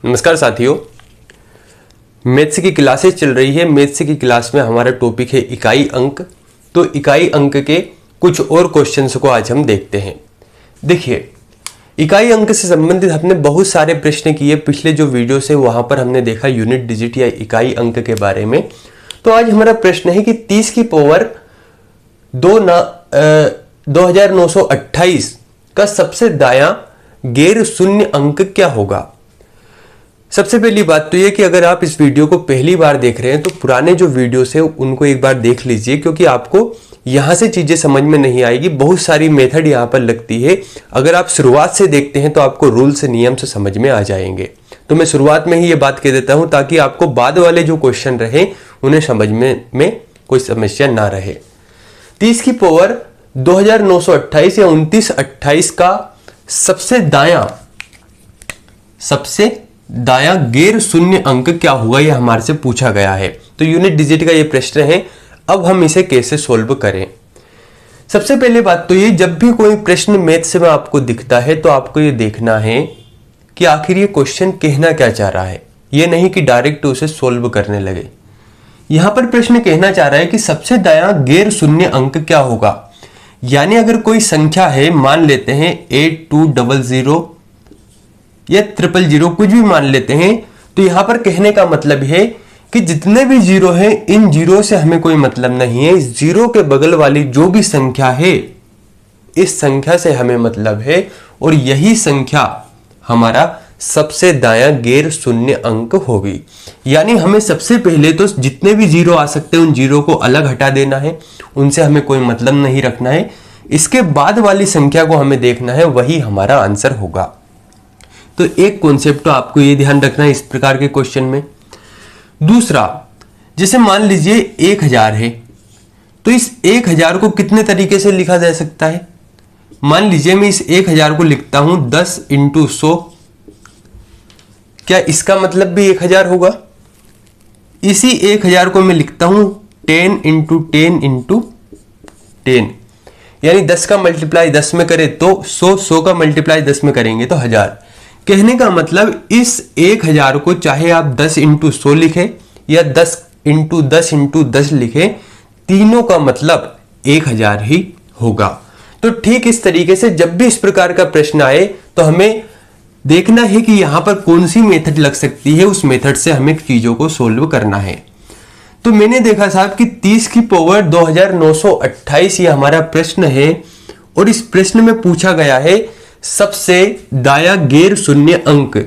नमस्कार साथियों, मैथ्स की क्लासेस चल रही है। मैथ्स की क्लास में हमारा टॉपिक है इकाई अंक। तो इकाई अंक के कुछ और क्वेश्चंस को आज हम देखते हैं। देखिए, इकाई अंक से संबंधित हमने बहुत सारे प्रश्न किए। पिछले जो वीडियोस है वहां पर हमने देखा यूनिट डिजिट या इकाई अंक के बारे में। तो आज हमारा प्रश्न है कि 30 की पावर 2928 का सबसे दायां गैर शून्य अंक क्या होगा। सबसे पहली बात तो ये कि अगर आप इस वीडियो को पहली बार देख रहे हैं तो पुराने जो वीडियोस है उनको एक बार देख लीजिए, क्योंकि आपको यहां से चीजें समझ में नहीं आएगी। बहुत सारी मेथड यहां पर लगती है। अगर आप शुरुआत से देखते हैं तो आपको रूल से नियम से समझ में आ जाएंगे। तो मैं शुरुआत में ही ये बात कह देता हूं ताकि आपको बाद वाले जो क्वेश्चन रहे उन्हें समझ में कोई समस्या ना रहे। 30 की पावर 2928 या 2928 का सबसे दायां गैर शून्य अंक क्या होगा, यह हमारे से पूछा गया है। तो यूनिट डिजिट का यह प्रश्न है। अब हम इसे कैसे सोल्व करें। सबसे पहले बात तो ये, जब भी कोई प्रश्न मैथ्स में आपको दिखता है तो आपको ये देखना है कि आखिर ये क्वेश्चन कहना क्या चाह रहा है। ये नहीं कि डायरेक्ट उसे सोल्व करने लगे। यहां पर प्रश्न कहना चाह रहा है कि सबसे दायां गैर शून्य अंक क्या होगा। यानी अगर कोई संख्या है, मान लेते हैं 8200 या 000, कुछ भी मान लेते हैं, तो यहां पर कहने का मतलब है कि जितने भी जीरो हैं इन जीरो से हमें कोई मतलब नहीं है। इस जीरो के बगल वाली जो भी संख्या है इस संख्या से हमें मतलब है, और यही संख्या हमारा सबसे दायां गैर शून्य अंक होगी। यानी हमें सबसे पहले तो जितने भी जीरो आ सकते हैं उन जीरो को अलग हटा देना है, उनसे हमें कोई मतलब नहीं रखना है। इसके बाद वाली संख्या को हमें देखना है, वही हमारा आंसर होगा। तो एक कॉन्सेप्ट तो आपको ये ध्यान रखना है इस प्रकार के क्वेश्चन में। दूसरा, जैसे मान लीजिए 1000 है, तो इस 1000 को कितने तरीके से लिखा जा सकता है। मान लीजिए मैं इस 1000 को लिखता हूं 10 × 100। क्या इसका मतलब भी 1000 होगा। इसी 1000 को मैं लिखता हूं 10 × 10 × 10, यानी 10 का मल्टीप्लाई 10 में करें तो 100 का मल्टीप्लाई 10 में करेंगे तो 1000। कहने का मतलब इस 1000 को चाहे आप 10 × 100 लिखें या 10 × 10 × 10 लिखें, तीनों का मतलब 1000 ही होगा। तो ठीक इस तरीके से जब भी इस प्रकार का प्रश्न आए तो हमें देखना है कि यहां पर कौन सी मेथड लग सकती है। उस मेथड से हमें चीजों को सोल्व करना है। तो मैंने देखा साहब कि 30 की पावर 2928 ये हमारा प्रश्न है, और इस प्रश्न में पूछा गया है सबसे दायां गैर शून्य अंक।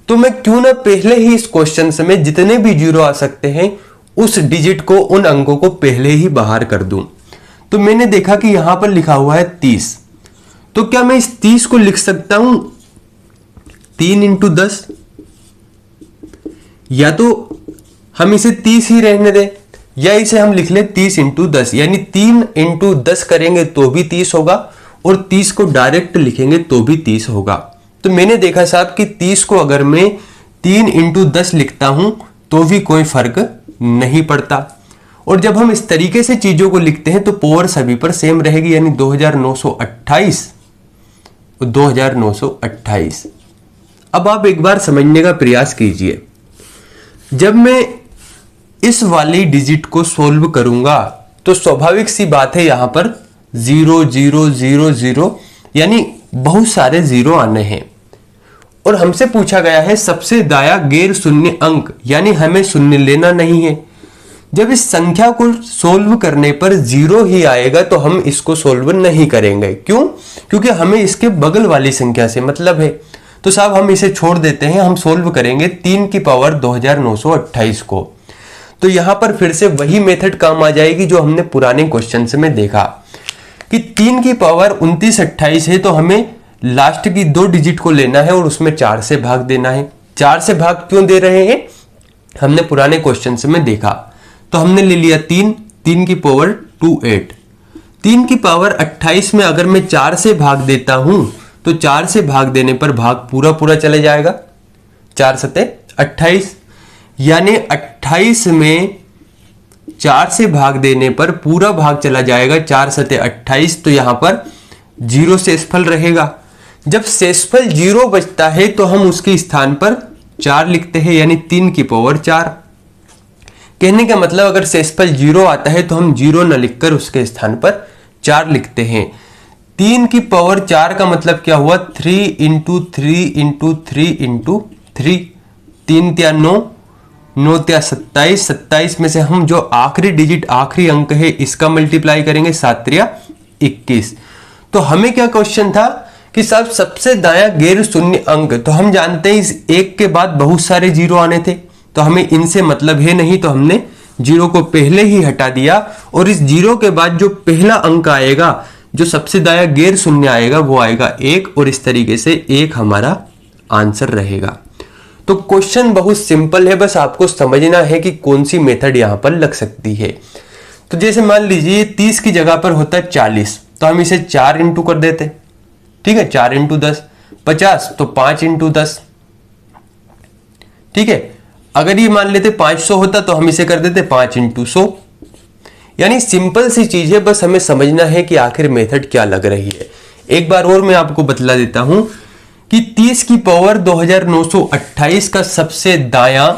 तो मैं क्यों ना पहले ही इस क्वेश्चन में जितने भी जीरो आ सकते हैं उस डिजिट को, उन अंकों को पहले ही बाहर कर दूं। तो मैंने देखा कि यहां पर लिखा हुआ है 30। तो क्या मैं इस 30 को लिख सकता हूं 3 × 10, या तो हम इसे 30 ही रहने दें, या इसे हम लिख लें 30 × 10, यानी 3 × 10 करेंगे तो भी 30 होगा, और 30 को डायरेक्ट लिखेंगे तो भी 30 होगा। तो मैंने देखा साहब कि 30 को अगर मैं 3 × 10 लिखता हूं तो भी कोई फर्क नहीं पड़ता। और जब हम इस तरीके से चीजों को लिखते हैं तो पावर सभी पर सेम रहेगी, यानी 2928 और 2928। अब आप एक बार समझने का प्रयास कीजिए। जब मैं इस वाली डिजिट को सोल्व करूंगा तो स्वाभाविक सी बात है यहां पर 0 0 0 0, यानी बहुत सारे जीरो आने हैं। और हमसे पूछा गया है सबसे दायां गैर शून्य अंक, यानी हमें शून्य लेना नहीं है। जब इस संख्या को सोल्व करने पर जीरो ही आएगा तो हम इसको सोल्व नहीं करेंगे। क्यों? क्योंकि हमें इसके बगल वाली संख्या से मतलब है। तो साहब हम इसे छोड़ देते हैं, हम सोल्व करेंगे 3 की पावर 2928 को। तो यहां पर फिर से वही मेथड काम आ जाएगी जो हमने पुराने क्वेश्चन में देखा कि 3 की पावर 2928 है, तो हमें लास्ट की 2 डिजिट को लेना है और उसमें 4 से भाग देना है। 4 से भाग क्यों दे रहे हैं, हमने पुराने क्वेश्चन में देखा। तो हमने ले लिया 3 की पावर 28। 3 की पावर 28 में अगर मैं 4 से भाग देता हूं तो 4 से भाग देने पर भाग पूरा चले जाएगा, 4 सते 28, यानी 28 में 4 से भाग देने पर पूरा भाग चला जाएगा, 4 सते 28। तो यहां पर 0 शेषफल रहेगा। जब शेषफल 0 बचता है तो हम उसके स्थान पर 4 लिखते हैं, यानी 3 की पावर 4। कहने का मतलब अगर शेषफल 0 आता है तो हम 0 न लिखकर उसके स्थान पर 4 लिखते हैं। 3 की पावर 4 का मतलब क्या हुआ, 3 इंटू 3 इंटू 3 इंटू 3, 3 त्या 9, 9 त्या 27, 27 में से हम जो आखिरी डिजिट आखिरी अंक है इसका मल्टीप्लाई करेंगे, 7 त्रिया 21। तो हमें क्या क्वेश्चन था कि साहब सबसे दायां गैर शून्य अंक, तो हम जानते हैं इस 1 के बाद बहुत सारे जीरो आने थे, तो हमें इनसे मतलब है नहीं, तो हमने जीरो को पहले ही हटा दिया। और इस जीरो के बाद जो पहला अंक आएगा, जो सबसे दायां गैर शून्य आएगा, वो आएगा 1, और इस तरीके से 1 हमारा आंसर रहेगा। तो क्वेश्चन बहुत सिंपल है, बस आपको समझना है कि कौन सी मेथड यहां पर लग सकती है। तो जैसे मान लीजिए 30 की जगह पर होता है 40, तो हम इसे 4 इंटू कर देते, ठीक है, 4 इंटू 10। 50 तो 5 इंटू 10, ठीक है। अगर ये मान लेते 500 होता तो हम इसे कर देते 5 इंटू 100। यानी सिंपल सी चीज है, बस हमें समझना है कि आखिर मेथड क्या लग रही है। एक बार और मैं आपको बतला देता हूं कि 30 की पावर 2928 का सबसे दायां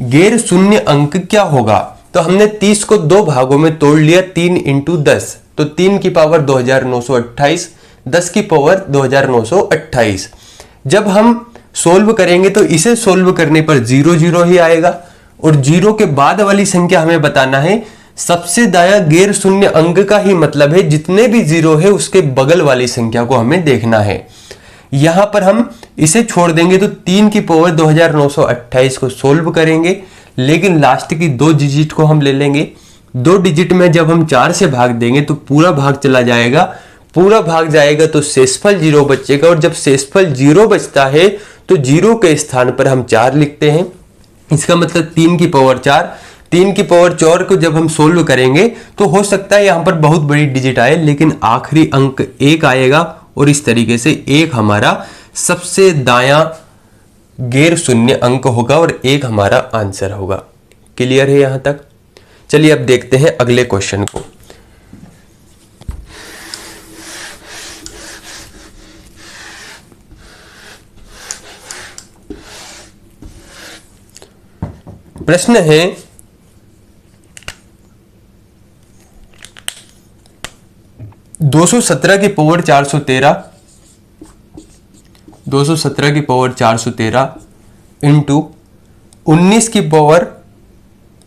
गैर शून्य अंक क्या होगा। तो हमने 30 को दो भागों में तोड़ लिया, 3 इंटू 10, तो 3 की पावर 2928, 10 की पावर 2928। जब हम सोल्व करेंगे तो इसे सोल्व करने पर 0 0 ही आएगा, और 0 के बाद वाली संख्या हमें बताना है। सबसे दायां गैर शून्य अंक का ही मतलब है जितने भी 0 है उसके बगल वाली संख्या को हमें देखना है। यहां पर हम इसे छोड़ देंगे तो 3 की पावर 2928 को सोल्व करेंगे, लेकिन लास्ट की 2 डिजिट को हम ले लेंगे। 2 डिजिट में जब हम 4 से भाग देंगे तो पूरा भाग चला जाएगा, पूरा भाग जाएगा तो शेषफल 0 बचेगा, और जब शेषफल 0 बचता है तो 0 के स्थान पर हम 4 लिखते हैं। इसका मतलब 3 की पावर 4, 3 की पावर 4 को जब हम सोल्व करेंगे तो हो सकता है यहां पर बहुत बड़ी डिजिट आए, लेकिन आखिरी अंक 1 आएगा, और इस तरीके से 1 हमारा सबसे दायां गैर शून्य अंक होगा, और 1 हमारा आंसर होगा। क्लियर है यहां तक? चलिए अब देखते हैं अगले क्वेश्चन को। प्रश्न है 217 की पावर 413, 217 की पावर 413 इंटू 19 की पावर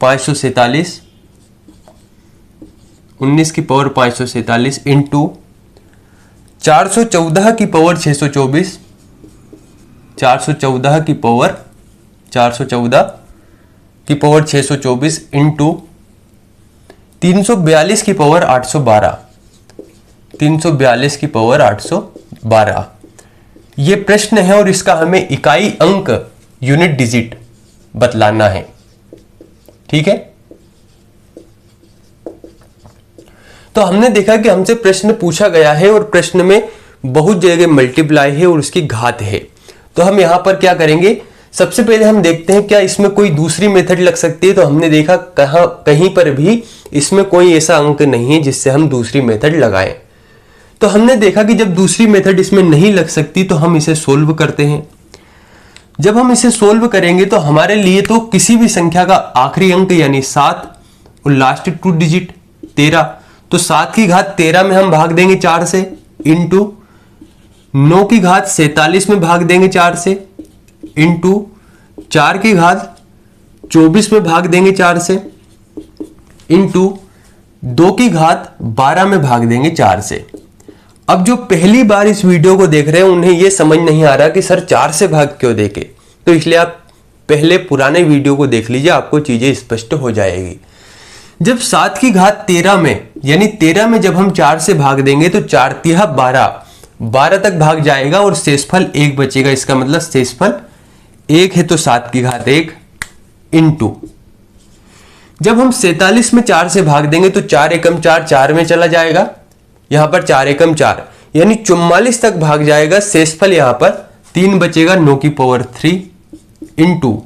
547, 19 की पावर 547 इंटू 414 की पावर 624, 414 की पावर 414 की पावर 624 इंटू 342 की पावर 812, 342 की पावर 812। ये प्रश्न है और इसका हमें इकाई अंक यूनिट डिजिट बतलाना है, ठीक है। तो हमने देखा कि हमसे प्रश्न पूछा गया है और प्रश्न में बहुत जगह मल्टीप्लाई है और उसकी घात है। तो हम यहां पर क्या करेंगे, सबसे पहले हम देखते हैं क्या इसमें कोई दूसरी मेथड लग सकती है। तो हमने देखा कहीं पर भी इसमें कोई ऐसा अंक नहीं है जिससे हम दूसरी मेथड लगाएं। तो हमने देखा कि जब दूसरी मेथड इसमें नहीं लग सकती तो हम इसे सोल्व करते हैं। जब हम इसे सोल्व करेंगे तो हमारे लिए तो किसी भी संख्या का आखिरी अंक यानी 7 और लास्ट 2 डिजिट 13, तो 7 की घात 13 में हम भाग देंगे 4 से, इंटू 9 की घात 47 में भाग देंगे 4 से, इंटू 4 की घात 24 में भाग देंगे 4 से, इंटू 2 की घात 12 में भाग देंगे 4 से। अब जो पहली बार इस वीडियो को देख रहे हैं उन्हें यह समझ नहीं आ रहा कि सर 4 से भाग क्यों देके, तो इसलिए आप पहले पुराने वीडियो को देख लीजिए, आपको चीजें स्पष्ट हो जाएगी। जब 7 की घात 13 में यानी 13 में जब हम 4 से भाग देंगे तो 4 तिहा 12, 12 तक भाग जाएगा और शेषफल 1 बचेगा। इसका मतलब शेषफल 1 है तो 7 की घात 1 इंटू, जब हम 47 में 4 से भाग देंगे तो 4 एकम 4 4 में चला जाएगा, यहां पर 4 एकम 4 यानी 44 तक भाग जाएगा। शेषफल यहां पर 3 बचेगा, 9 की पावर 3 इंटू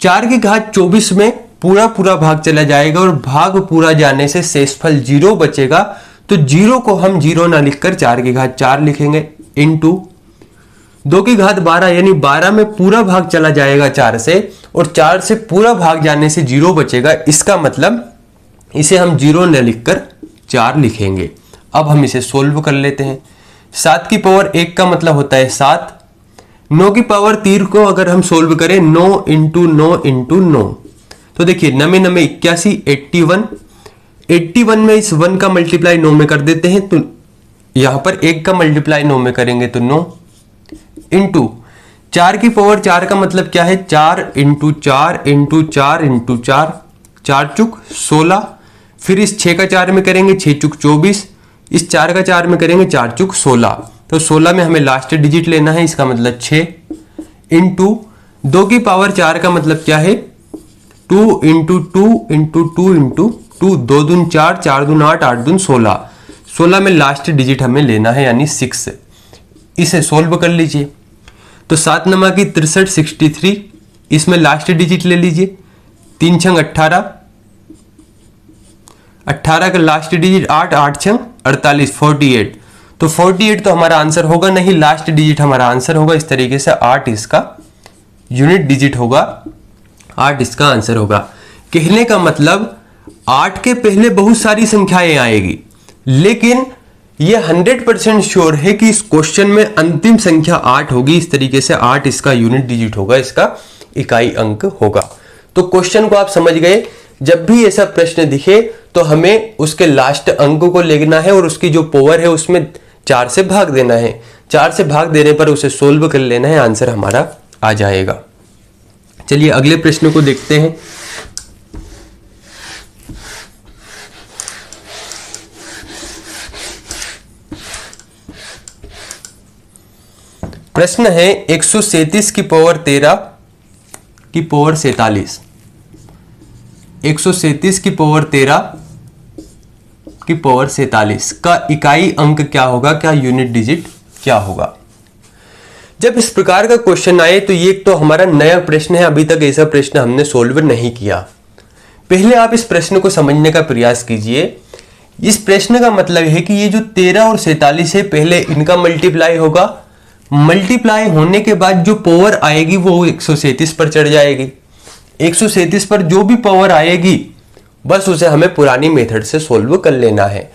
4 की घात 24 में पूरा पूरा भाग चला जाएगा और भाग पूरा जाने से शेषफल 0 बचेगा। तो 0 को हम 0 ना लिखकर 4 की घात 4 लिखेंगे, इंटू 2 की घात 12 यानी 12 में पूरा भाग चला जाएगा 4 से, और 4 से पूरा भाग जाने से 0 बचेगा। इसका मतलब इसे हम 0 न लिखकर 4 लिखेंगे। अब हम इसे सोल्व कर लेते हैं। 7 की पावर 1 का मतलब होता है 7। 9 की पावर 3 को अगर हम सोल्व करें 9 इंटू 9 इंटू 9, तो देखिए 9 9 81, 81। 81 में इस 1 का मल्टीप्लाई 9 में कर देते हैं, तो यहां पर 1 का मल्टीप्लाई 9 में करेंगे तो 9 इंटू 4 की पावर 4 का मतलब क्या है 4 इंटू 4 इंटू 4 इंटू 4, 4 चुक 16। फिर इस 6 का 4 में करेंगे 6 चुक 24, इस 4 का 4 में करेंगे 4 चुक 16, तो 16 में हमें लास्ट डिजिट लेना है, इसका मतलब 6 इंटू 2 की पावर 4 का मतलब क्या है 2 into 2 into 2 into 2, 2 Doon 4, 4 Doon 8, 8 Doon 16। 16 में लास्ट डिजिट हमें लेना है यानी 6। इसे सोल्व कर लीजिए तो 7 नमा की 63, 63, इसमें लास्ट डिजिट ले लीजिए 3 छंग 18, 18 का लास्ट डिजिट 8, 8 छंग 48, 48। तो 48 तो हमारा आंसर होगा नहीं, लास्ट डिजिट हमारा आंसर होगा। इस तरीके से 8 इसका यूनिट डिजिट होगा, 8 इसका आंसर होगा। कहने का मतलब 8 के पहले बहुत सारी संख्याएं आएगी, लेकिन यह 100% श्योर है कि इस क्वेश्चन में अंतिम संख्या 8 होगी। इस तरीके से 8 इसका यूनिट डिजिट होगा, इसका इकाई अंक होगा। तो क्वेश्चन को आप समझ गए। जब भी ऐसा प्रश्न दिखे तो हमें उसके लास्ट अंक को लेना है और उसकी जो पावर है उसमें 4 से भाग देना है। 4 से भाग देने पर उसे सोल्व कर लेना है, आंसर हमारा आ जाएगा। चलिए अगले प्रश्न को देखते हैं। प्रश्न है 137 की पावर 13 की पावर 47। 137 की पावर 13 की पावर 47 का इकाई अंक क्या होगा, क्या यूनिट डिजिट क्या होगा। जब इस प्रकार का क्वेश्चन आए तो ये तो हमारा नया प्रश्न है, अभी तक ऐसा प्रश्न हमने सोल्व नहीं किया। पहले आप इस प्रश्न को समझने का प्रयास कीजिए। इस प्रश्न का मतलब है कि ये जो 13 और 47 है, पहले इनका मल्टीप्लाई होगा, मल्टीप्लाई होने के बाद जो पावर आएगी वो 137 पर चढ़ जाएगी। 137 पर जो भी पावर आएगी बस उसे हमें पुरानी मेथड से सोल्व कर लेना है।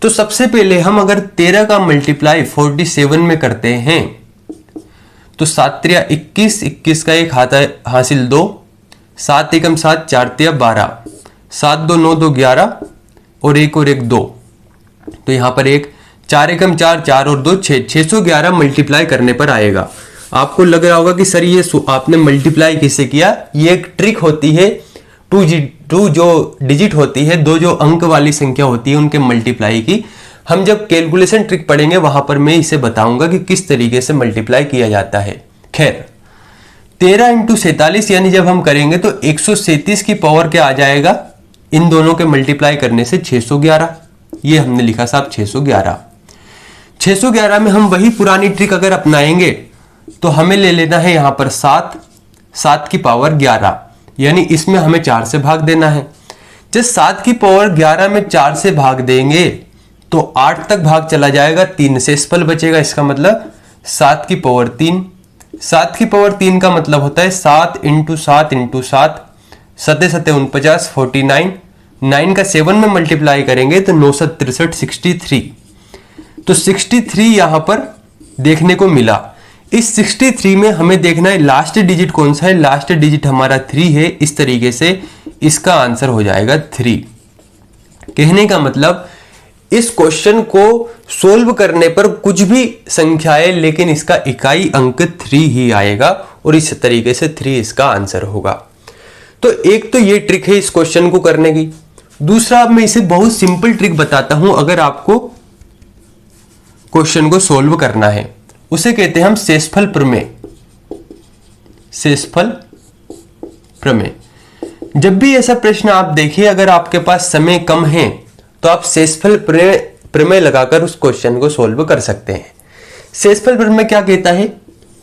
तो सबसे पहले हम अगर 13 का मल्टीप्लाई 47 में करते हैं तो 7 3 21, 21 का एक हासिल 2, 7 एकम 7, 4 3 12, 7 2 9 2 11 और एक 2। तो यहां पर एक 4 एकम 4, 4 और 2 6, 611 मल्टीप्लाई करने पर आएगा। आपको लग रहा होगा कि सर ये आपने मल्टीप्लाई किससे किया। ये एक ट्रिक होती है, 2 जो डिजिट होती है, 2 जो अंक वाली संख्या होती है उनके मल्टीप्लाई की। हम जब कैलकुलेशन ट्रिक पढ़ेंगे वहां पर मैं इसे बताऊंगा कि किस तरीके से मल्टीप्लाई किया जाता है। खैर 13 इंटू 47 यानी जब हम करेंगे तो 137 की पावर क्या आ जाएगा, इन दोनों के मल्टीप्लाई करने से 611। ये हमने लिखा साहब 611। 611 में हम वही पुरानी ट्रिक अगर अपनाएंगे तो हमें ले लेना है यहां पर 7, 7 की पावर 11, यानी इसमें हमें 4 से भाग देना है। जब 7 की पावर 11 में 4 से भाग देंगे तो 8 तक भाग चला जाएगा, 3 शेषफल बचेगा। इसका मतलब 7 की पावर 3। 7 की पावर 3 का मतलब होता है 7 इंटू 7 इंटू 7, 7 7 49, 49। 9 का 7 में मल्टीप्लाई करेंगे तो 9 7 63, 63। तो 63 यहां पर देखने को मिला। इस 63 में हमें देखना है लास्ट डिजिट कौन सा है, लास्ट डिजिट हमारा 3 है। इस तरीके से इसका आंसर हो जाएगा 3। कहने का मतलब इस क्वेश्चन को सोल्व करने पर कुछ भी संख्याएं, लेकिन इसका इकाई अंक 3 ही आएगा और इस तरीके से 3 इसका आंसर होगा। तो एक तो ये ट्रिक है इस क्वेश्चन को करने की। दूसरा मैं इसे बहुत सिंपल ट्रिक बताता हूं, अगर आपको क्वेश्चन को सोल्व करना है। उसे कहते हैं हम शेषफल प्रमेय। शेषफल प्रमेय। जब भी ऐसा प्रश्न आप देखिए, अगर आपके पास समय कम है तो आप शेषफल प्रमेय लगाकर उस क्वेश्चन को सोल्व कर सकते हैं। शेषफल प्रमेय क्या कहता है,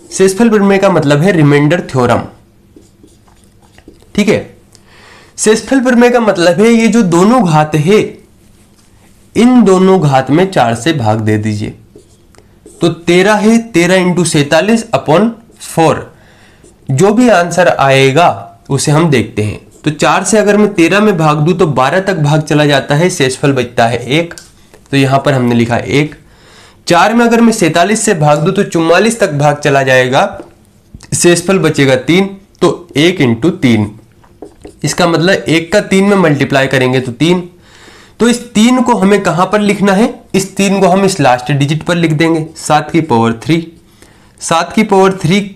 शेषफल प्रमेय का मतलब है रिमाइंडर थ्योरम। ठीक है, शेषफल प्रमेय का मतलब है ये जो दोनों घात है, इन दोनों घात में 4 से भाग दे दीजिए। तो 13 है, 13 इंटू 47 अपॉन 4। जो भी आंसर आएगा उसे हम देखते हैं। तो 4 से अगर मैं 13 में भाग दूं तो 12 तक भाग चला जाता है, शेषफल बचता है 1, तो यहां पर हमने लिखा 1। 4 में अगर मैं 47 से भाग दूं तो 44 तक भाग चला जाएगा, शेषफल बचेगा 3, तो 1 इंटू 3। इसका मतलब 1 का 3 में मल्टीप्लाई करेंगे तो 3। तो इस 3 को हमें कहां पर लिखना है, इस 3 को हम इस लास्ट डिजिट पर लिख देंगे, 7 की पावर 3। 7 की पावर 3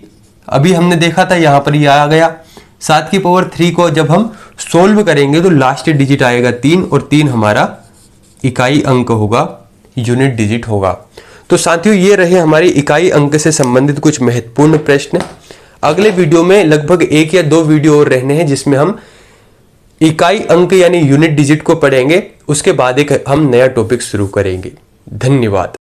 अभी हमने देखा था, यहां पर ये आ गया। 7 की पावर 3 को जब हम सोल्व करेंगे तो लास्ट डिजिट आएगा 3, और 3 हमारा इकाई अंक होगा, यूनिट डिजिट होगा। तो साथियों, ये रहे हमारे इकाई अंक से संबंधित कुछ महत्वपूर्ण प्रश्न। अगले वीडियो में लगभग 1 या 2 वीडियो और रहने हैं जिसमें हम इकाई अंक यानी यूनिट डिजिट को पढ़ेंगे। उसके बाद एक हम नया टॉपिक शुरू करेंगे। धन्यवाद।